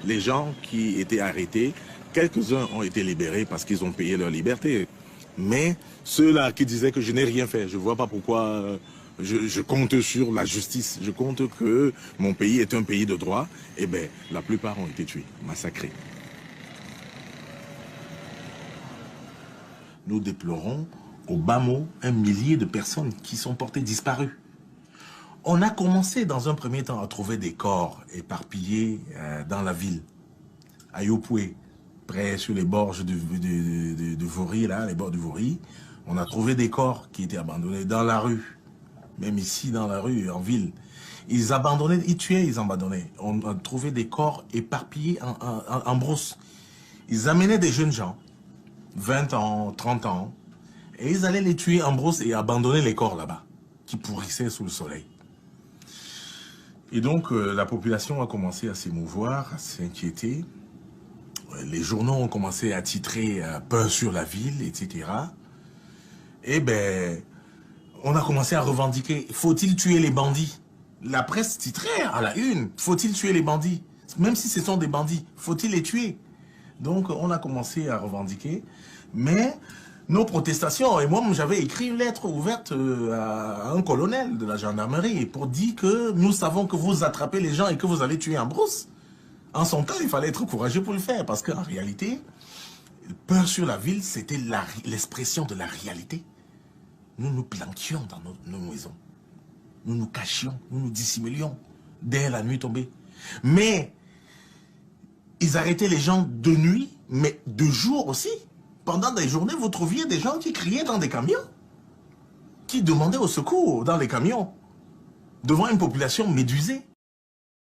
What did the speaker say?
les gens qui étaient arrêtés, quelques-uns ont été libérés parce qu'ils ont payé leur liberté. Mais ceux-là qui disaient que je n'ai rien fait, je ne vois pas pourquoi je compte sur la justice. Je compte que mon pays est un pays de droit. Eh bien, la plupart ont été tués, massacrés. Nous déplorons au bas mot 1 millier de personnes qui sont portées disparues. On a commencé dans un premier temps à trouver des corps éparpillés dans la ville, à Yopoué, près sur les bords du Vaury, là, les bords du Vaury. On a trouvé des corps qui étaient abandonnés dans la rue, même ici dans la rue, en ville. Ils abandonnaient, ils tuaient, ils abandonnaient. On a trouvé des corps éparpillés en brousse. Ils amenaient des jeunes gens, 20 ans, 30 ans, et ils allaient les tuer en brousse et abandonner les corps là-bas, qui pourrissaient sous le soleil. Et donc, la population a commencé à s'émouvoir, à s'inquiéter. Les journaux ont commencé à titrer peur sur la ville, etc. Et ben, on a commencé à revendiquer, faut-il tuer les bandits? La presse titrait à la une, faut-il tuer les bandits? Même si ce sont des bandits, faut-il les tuer? Donc, on a commencé à revendiquer, mais nos protestations, et moi j'avais écrit une lettre ouverte à un colonel de la gendarmerie pour dire que nous savons que vous attrapez les gens et que vous allez tuer en brousse. En son temps, il fallait être courageux pour le faire, parce qu'en réalité, peur sur la ville, c'était l'expression de la réalité. Nous nous planquions dans nos maisons. Nous nous cachions, nous nous dissimulions dès la nuit tombée. Mais ils arrêtaient les gens de nuit, mais de jour aussi. Pendant des journées, vous trouviez des gens qui criaient dans des camions, qui demandaient au secours dans les camions, devant une population médusée.